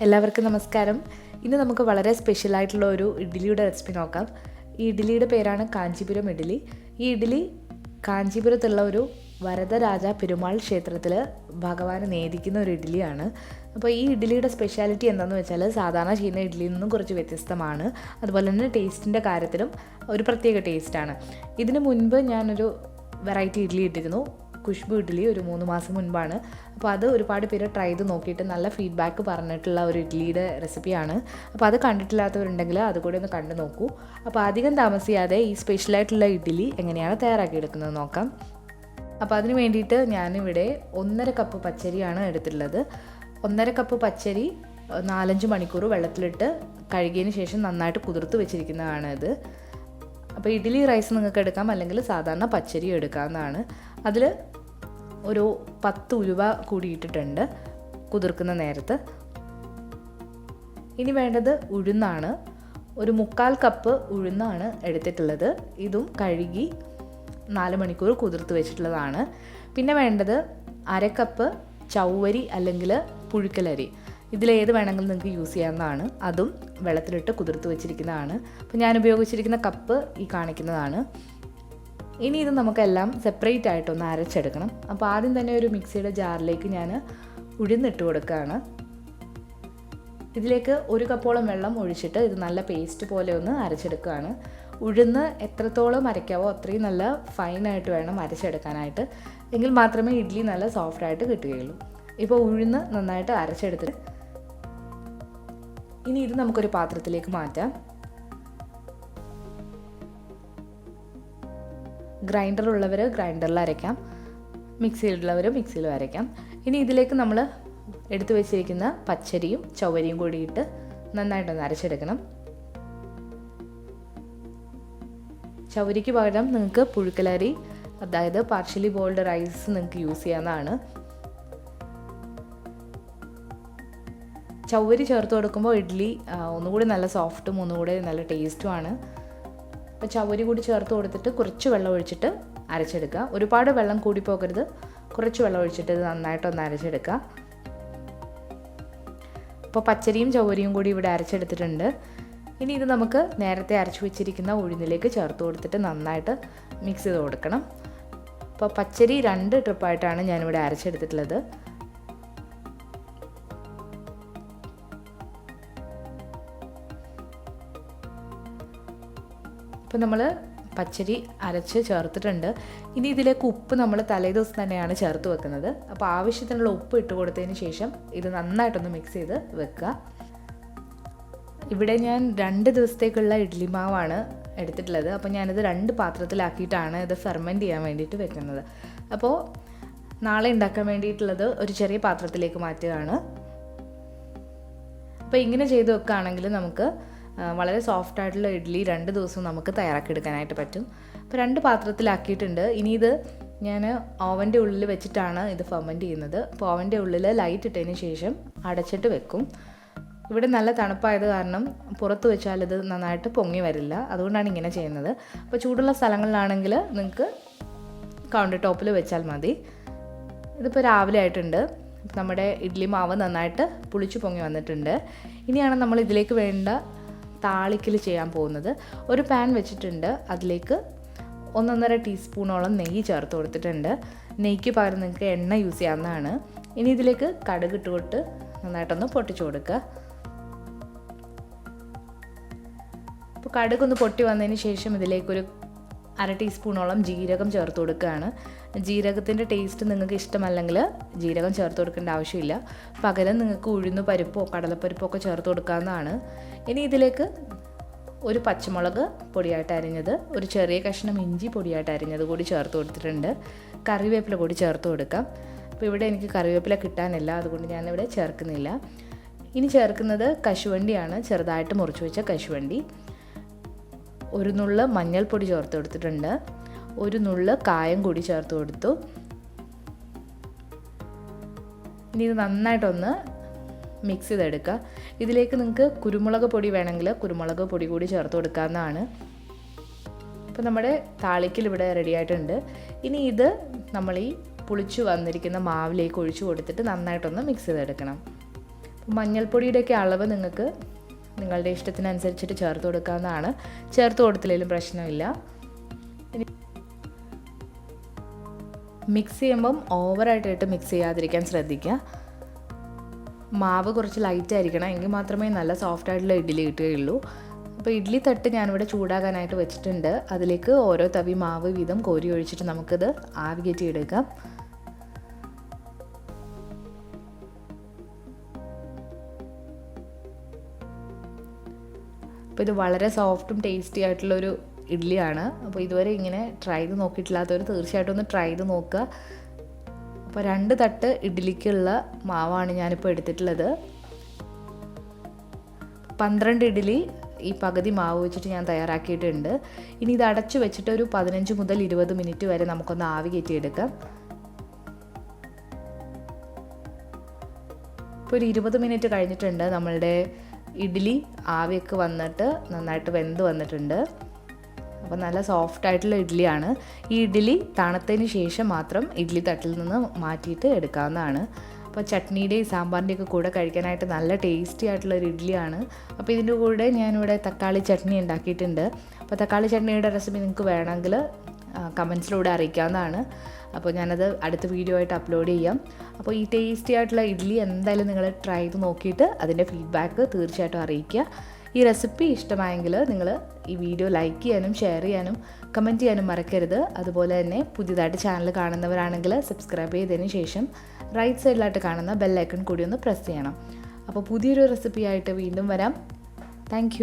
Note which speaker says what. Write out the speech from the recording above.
Speaker 1: എല്ലാവർക്കും നമസ്കാരം. ഇന്ന് നമുക്ക് വളരെ സ്പെഷ്യലായിട്ടുള്ള ഒരു ഇഡ്ഡലിയുടെ റെസിപ്പി നോക്കാം. ഈ ഇഡ്ഡലിയുടെ പേരാണ് കാഞ്ചീപുരം ഇഡ്ഡലി. ഈ ഇഡ്ഡലി കാഞ്ചീപുരത്തുള്ള ഒരു വരദരാജ പെരുമാൾ ക്ഷേത്രത്തിൽ ഭഗവാന് നേദിക്കുന്ന ഒരു ഇഡ്ഡലിയാണ്. അപ്പോൾ ഈ ഇഡ്ഡലിയുടെ സ്പെഷ്യാലിറ്റി എന്താണെന്ന് വെച്ചാൽ സാധാരണ ചെയ്യുന്ന ഇഡ്ഡലിയിൽ നിന്നും കുറച്ച് വ്യത്യസ്തമാണ്. അതുപോലെ തന്നെ ടേസ്റ്റിൻ്റെ കാര്യത്തിലും ഒരു പ്രത്യേക ടേസ്റ്റാണ്. ഇതിന് മുൻപ് ഞാനൊരു വെറൈറ്റി ഇഡ്ഡലി ഇട്ടിരുന്നു, ഖുഷ്ബു ഇഡ്ഡലി, ഒരു 3 മാസം മുൻപാണ്. അപ്പോൾ അത് ഒരുപാട് പേര് ട്രൈ ചെയ്ത് നോക്കിയിട്ട് നല്ല ഫീഡ്ബാക്ക് പറഞ്ഞിട്ടുള്ള ഒരു ഇഡ്ഡലിയുടെ റെസിപ്പിയാണ്. അപ്പോൾ അത് കണ്ടിട്ടില്ലാത്തവരുണ്ടെങ്കിൽ അതുകൂടി ഒന്ന് കണ്ടു നോക്കൂ. അപ്പോൾ അധികം താമസിയാതെ ഈ സ്പെഷ്യലായിട്ടുള്ള ഇഡ്ഡലി എങ്ങനെയാണ് തയ്യാറാക്കിയെടുക്കുന്നത് നോക്കാം. അപ്പോൾ അതിന് വേണ്ടിയിട്ട് ഞാനിവിടെ 1.5 കപ്പ് പച്ചരിയാണ് എടുത്തിട്ടുള്ളത്. 1.5 കപ്പ് പച്ചരി 4-5 മണിക്കൂർ വെള്ളത്തിലിട്ട് കഴുകിയതിന് ശേഷം നന്നായിട്ട് കുതിർത്ത് വെച്ചിരിക്കുന്നതാണ് ഇത്. അപ്പോൾ ഇഡ്ഡലി റൈസ് നിങ്ങൾക്ക് എടുക്കാം, അല്ലെങ്കിൽ സാധാരണ പച്ചരി എടുക്കാവുന്നതാണ്. അതിൽ ഒരു 10 ഉലുവ കൂടിയിട്ടിട്ടുണ്ട് കുതിർക്കുന്ന നേരത്ത്. ഇനി വേണ്ടത് ഉഴുന്നാണ്. ഒരു 3/4 കപ്പ് ഉഴുന്നാണ് എടുത്തിട്ടുള്ളത്. ഇതും കഴുകി 4 മണിക്കൂർ കുതിർത്ത് വെച്ചിട്ടുള്ളതാണ്. പിന്നെ വേണ്ടത് 1/2 കപ്പ് ചൗവരി അല്ലെങ്കിൽ പുഴുക്കലരി. ഇതിലേത് വേണമെങ്കിലും നിങ്ങൾക്ക് യൂസ് ചെയ്യാവുന്നതാണ്. അതും വെള്ളത്തിലിട്ട് കുതിർത്ത് വെച്ചിരിക്കുന്നതാണ്. അപ്പോൾ ഞാൻ ഉപയോഗിച്ചിരിക്കുന്ന കപ്പ് ഈ കാണിക്കുന്നതാണ്. ഇനി ഇത് നമുക്കെല്ലാം സെപ്പറേറ്റ് ആയിട്ടൊന്ന് അരച്ചെടുക്കണം. അപ്പോൾ ആദ്യം തന്നെ ഒരു മിക്സിയുടെ ജാറിലേക്ക് ഞാൻ ഉഴുന്നിട്ട് കൊടുക്കുകയാണ്. ഇതിലേക്ക് 1 കപ്പോളം വെള്ളം ഒഴിച്ചിട്ട് ഇത് നല്ല പേസ്റ്റ് പോലെ ഒന്ന് അരച്ചെടുക്കുകയാണ്. ഉഴുന്ന് എത്രത്തോളം അരയ്ക്കാവോ അത്രയും നല്ല ഫൈനായിട്ട് വേണം അരച്ചെടുക്കാനായിട്ട്. എങ്കിൽ മാത്രമേ ഇഡ്ഡലി നല്ല സോഫ്റ്റായിട്ട് കിട്ടുകയുള്ളൂ. ഇപ്പോൾ ഉഴുന്ന് നന്നായിട്ട് അരച്ചെടുത്തിട്ട് ഇനി ഇത് നമുക്കൊരു പാത്രത്തിലേക്ക് മാറ്റാം. ഗ്രൈൻഡർ ഉള്ളവർ ഗ്രൈൻഡറിൽ അരയ്ക്കാം, മിക്സിയിലുള്ളവർ മിക്സിയിലും അരയ്ക്കാം. ഇനി ഇതിലേക്ക് നമ്മൾ എടുത്തു വെച്ചിരിക്കുന്ന പച്ചരിയും ചവ്വരിയും കൂടിയിട്ട് നന്നായിട്ടൊന്ന് അരച്ചെടുക്കണം. ചവ്വരിക്ക് പകരം നിങ്ങൾക്ക് പുഴുക്കലരി, അതായത് പാർഷ്യലി ബോയിൽഡ് റൈസ് നിങ്ങൾക്ക് യൂസ് ചെയ്യാവുന്നതാണ്. ചവ്വരി ചേർത്ത് കൊടുക്കുമ്പോൾ ഇഡ്ഡലി ഒന്നുകൂടി നല്ല സോഫ്റ്റും ഒന്നുകൂടി നല്ല ടേസ്റ്റുമാണ്. അപ്പോൾ ചവ്വരി കൂടി ചേർത്ത് കൊടുത്തിട്ട് കുറച്ച് വെള്ളം ഒഴിച്ചിട്ട് അരച്ചെടുക്കുക. ഒരുപാട് വെള്ളം കൂടി പോകരുത്, കുറച്ച് വെള്ളം ഒഴിച്ചിട്ട് ഇത് നന്നായിട്ടൊന്ന് അരച്ചെടുക്കുക. അപ്പോൾ പച്ചരിയും ചവ്വരിയും കൂടി ഇവിടെ അരച്ചെടുത്തിട്ടുണ്ട്. ഇനി ഇത് നമുക്ക് നേരത്തെ അരച്ചു വെച്ചിരിക്കുന്ന ഉഴുന്നിലേക്ക് ചേർത്ത് കൊടുത്തിട്ട് നന്നായിട്ട് മിക്സ് ചെയ്ത് കൊടുക്കണം. അപ്പോൾ പച്ചരി 2 ട്രിപ്പായിട്ടാണ് ഞാനിവിടെ അരച്ചെടുത്തിട്ടുള്ളത്. ഇപ്പോൾ നമ്മൾ പച്ചരി അരച്ച് ചേർത്തിട്ടുണ്ട്. ഇനി ഇതിലേക്ക് ഉപ്പ് നമ്മൾ തലേദിവസം തന്നെയാണ് ചേർത്ത് വെക്കുന്നത്. അപ്പോൾ ആവശ്യത്തിനുള്ള ഉപ്പ് ഇട്ട് കൊടുത്തതിന് ശേഷം ഇത് നന്നായിട്ടൊന്ന് മിക്സ് ചെയ്ത് വെക്കുക. ഇവിടെ ഞാൻ 2 ദിവസത്തേക്കുള്ള ഇഡ്ഡലി മാവാണ് എടുത്തിട്ടുള്ളത്. അപ്പോൾ ഞാനിത് 2 പാത്രത്തിലാക്കിയിട്ടാണ് ഇത് ഫെർമെൻറ്റ് ചെയ്യാൻ വേണ്ടിയിട്ട് വെക്കുന്നത്. അപ്പോൾ നാളെ ഉണ്ടാക്കാൻ വേണ്ടിയിട്ടുള്ളത് ഒരു ചെറിയ പാത്രത്തിലേക്ക് മാറ്റുകയാണ്. അപ്പോൾ ഇങ്ങനെ ചെയ്ത് വെക്കുകയാണെങ്കിൽ നമുക്ക് വളരെ സോഫ്റ്റായിട്ടുള്ള ഇഡ്ഡലി 2 ദിവസം നമുക്ക് തയ്യാറാക്കിയെടുക്കാനായിട്ട് പറ്റും. അപ്പോൾ 2 പാത്രത്തിലാക്കിയിട്ടുണ്ട്. ഇനി ഇത് ഞാൻ ഓവൻ്റെ ഉള്ളിൽ വെച്ചിട്ടാണ് ഇത് ഫെർമെൻറ്റ് ചെയ്യുന്നത്. അപ്പോൾ ഓവൻ്റെ ഉള്ളിൽ ലൈറ്റ് ഇട്ടതിന് ശേഷം അടച്ചിട്ട് വെക്കും. ഇവിടെ നല്ല തണുപ്പായത് കാരണം പുറത്ത് വെച്ചാൽ ഇത് നന്നായിട്ട് പൊങ്ങി വരില്ല, അതുകൊണ്ടാണ് ഇങ്ങനെ ചെയ്യുന്നത്. അപ്പോൾ ചൂടുള്ള സ്ഥലങ്ങളിലാണെങ്കിൽ നിങ്ങൾക്ക് കൗണ്ടർ ടോപ്പിൽ വെച്ചാൽ മതി. ഇതിപ്പോൾ രാവിലെ ആയിട്ടുണ്ട്. നമ്മുടെ ഇഡ്ഡലി മാവ് നന്നായിട്ട് പുളിച്ച് പൊങ്ങി വന്നിട്ടുണ്ട്. ഇനിയാണ് നമ്മൾ ഇതിലേക്ക് വേണ്ട താളിക്കൽ ചെയ്യാൻ പോകുന്നത്. ഒരു പാൻ വെച്ചിട്ടുണ്ട്. അതിലേക്ക് 1.5 ടീസ്പൂണോളം നെയ്യ് ചേർത്ത് കൊടുത്തിട്ടുണ്ട്. നെയ്ക്ക് പകരം നിങ്ങൾക്ക് എണ്ണ യൂസ് ചെയ്യാവുന്നതാണ്. ഇനി ഇതിലേക്ക് കടുക് ഇട്ട് കൊടുത്ത് നന്നായിട്ടൊന്ന് പൊട്ടിച്ചു കൊടുക്കുക. അപ്പോൾ കടുകൊന്ന് പൊട്ടി വന്നതിന് ശേഷം ഇതിലേക്കൊരു 1/2 ടീസ്പൂണോളം ജീരകം ചേർത്ത് കൊടുക്കുകയാണ്. ജീരകത്തിൻ്റെ ടേസ്റ്റ് നിങ്ങൾക്ക് ഇഷ്ടമല്ലെങ്കിൽ ജീരകം ചേർത്ത് കൊടുക്കേണ്ട ആവശ്യമില്ല. പകരം നിങ്ങൾക്ക് ഉഴുന്ന് പരിപ്പോ കടലപ്പരിപ്പോ ഒക്കെ ചേർത്ത് കൊടുക്കാവുന്നതാണ്. ഇനി ഇതിലേക്ക് ഒരു പച്ചമുളക് പൊടിയായിട്ട് അരിഞ്ഞത്, ഒരു ചെറിയ കഷ്ണം ഇഞ്ചി പൊടിയായിട്ട് അരിഞ്ഞത് കൂടി ചേർത്ത് കൊടുത്തിട്ടുണ്ട്. കറിവേപ്പില കൂടി ചേർത്ത് കൊടുക്കാം. അപ്പോൾ ഇവിടെ എനിക്ക് കറിവേപ്പില കിട്ടാനില്ല, അതുകൊണ്ട് ഞാനിവിടെ ചേർക്കുന്നില്ല. ഇനി ചേർക്കുന്നത് കശുവണ്ടിയാണ്, ചെറുതായിട്ട് മുറിച്ച് വെച്ച കശുവണ്ടി. ഒരു നുള്ള് മഞ്ഞൾപ്പൊടി ചേർത്ത് കൊടുത്തിട്ടുണ്ട്. ഒരു നുള്ള് കായം കൂടി ചേർത്ത് കൊടുത്തു. ഇനി ഇത് നന്നായിട്ടൊന്ന് മിക്സ് ചെയ്തെടുക്കുക. ഇതിലേക്ക് നിങ്ങൾക്ക് കുരുമുളക് പൊടി വേണമെങ്കിൽ കുരുമുളക് പൊടി കൂടി ചേർത്ത് കൊടുക്കാവുന്നതാണ്. അപ്പോൾ നമ്മുടെ താളിക്കൽ ഇവിടെ റെഡി ആയിട്ടുണ്ട്. ഇനി ഇത് നമ്മൾ ഈ പുളിച്ചു വന്നിരിക്കുന്ന മാവിലേക്ക് ഒഴിച്ചു കൊടുത്തിട്ട് നന്നായിട്ടൊന്ന് മിക്സ് ചെയ്തെടുക്കണം. മഞ്ഞൾപ്പൊടിയുടെയൊക്കെ അളവ് നിങ്ങൾക്ക് നിങ്ങളുടെ ഇഷ്ടത്തിനനുസരിച്ചിട്ട് ചേർത്ത് കൊടുക്കാവുന്നതാണ്. ചേർത്ത് കൊടുത്തില്ലെങ്കിലും പ്രശ്നമില്ല. മിക്സ് ചെയ്യുമ്പം ഓവറായിട്ടിട്ട് മിക്സ് ചെയ്യാതിരിക്കാൻ ശ്രദ്ധിക്കുക. മാവ് കുറച്ച് ലൈറ്റ് ആയിരിക്കണം, എങ്കിൽ മാത്രമേ നല്ല സോഫ്റ്റായിട്ടുള്ള ഇഡ്ഡലി കിട്ടുകയുള്ളൂ. അപ്പോൾ ഇഡ്ഡലി തട്ട് ഞാനിവിടെ ചൂടാകാനായിട്ട് വെച്ചിട്ടുണ്ട്. അതിലേക്ക് ഓരോ തവി മാവ് വീതം കോരി ഒഴിച്ചിട്ട് നമുക്കിത് ആവി കയറ്റി എടുക്കാം. അപ്പോൾ ഇത് വളരെ സോഫ്റ്റും ടേസ്റ്റി ആയിട്ടുള്ളൊരു ഇഡ്ഡലിയാണ്. അപ്പോൾ ഇതുവരെ ഇങ്ങനെ ട്രൈ ചെയ്ത് നോക്കിയിട്ടില്ലാത്തവർ തീർച്ചയായിട്ടും ഒന്ന് ട്രൈ ചെയ്ത് നോക്കുക. അപ്പോൾ 2 തട്ട് ഇഡ്ഡലിക്കുള്ള മാവാണ് ഞാനിപ്പോൾ എടുത്തിട്ടുള്ളത്. 12 ഇഡ്ഡലി ഈ പകുതി മാവ് വെച്ചിട്ട് ഞാൻ തയ്യാറാക്കിയിട്ടുണ്ട്. ഇനി ഇത് അടച്ചു വെച്ചിട്ട് ഒരു 15 മുതൽ 20 മിനിറ്റ് വരെ നമുക്കൊന്ന് ആവി കയറ്റിയെടുക്കാം. ഇപ്പോൾ ഒരു 20 മിനിറ്റ് കഴിഞ്ഞിട്ടുണ്ട്. നമ്മളുടെ ഇഡ്ഡലി ആവിയൊക്കെ വന്നിട്ട് നന്നായിട്ട് വെന്ത് വന്നിട്ടുണ്ട്. അപ്പോൾ നല്ല സോഫ്റ്റായിട്ടുള്ള ഇഡ്ഡലിയാണ്. ഈ ഇഡ്ഡലി തണുത്തതിന് ശേഷം മാത്രം ഇഡ്ഡലി തട്ടിൽ നിന്ന് മാറ്റിയിട്ട് എടുക്കാവുന്നതാണ്. അപ്പോൾ ചട്നിയുടെയും സാമ്പാറിൻ്റെയൊക്കെ കൂടെ കഴിക്കാനായിട്ട് നല്ല ടേസ്റ്റി ആയിട്ടുള്ളൊരു ഇഡ്ഡലിയാണ്. അപ്പോൾ ഇതിൻ്റെ കൂടെ ഞാനിവിടെ തക്കാളി ചട്നി ഉണ്ടാക്കിയിട്ടുണ്ട്. അപ്പോൾ തക്കാളി ചട്നിയുടെ റെസിപ്പി നിങ്ങൾക്ക് വേണമെങ്കിൽ കമൻസിലൂടെ അറിയിക്കാവുന്നതാണ്. അപ്പോൾ ഞാനത് അടുത്ത വീഡിയോ ആയിട്ട് അപ്ലോഡ് ചെയ്യാം. അപ്പോൾ ഈ ടേസ്റ്റി ആയിട്ടുള്ള ഇഡ്ഡലി എന്തായാലും നിങ്ങൾ ട്രൈ ചെയ്ത് നോക്കിയിട്ട് അതിൻ്റെ ഫീഡ്ബാക്ക് തീർച്ചയായിട്ടും അറിയിക്കുക. ഈ റെസിപ്പി ഇഷ്ടമായെങ്കിൽ നിങ്ങൾ ഈ വീഡിയോ ലൈക്ക് ചെയ്യാനും ഷെയർ ചെയ്യാനും കമൻറ്റ് ചെയ്യാനും മറക്കരുത്. അതുപോലെ തന്നെ പുതിയതായിട്ട് ചാനൽ കാണുന്നവരാണെങ്കിൽ സബ്സ്ക്രൈബ് ചെയ്തതിന് ശേഷം റൈറ്റ് സൈഡിലായിട്ട് കാണുന്ന ബെല്ലൈക്കൺ കൂടി ഒന്ന് പ്രസ് ചെയ്യണം. അപ്പോൾ പുതിയൊരു റെസിപ്പിയായിട്ട് വീണ്ടും വരാം. താങ്ക്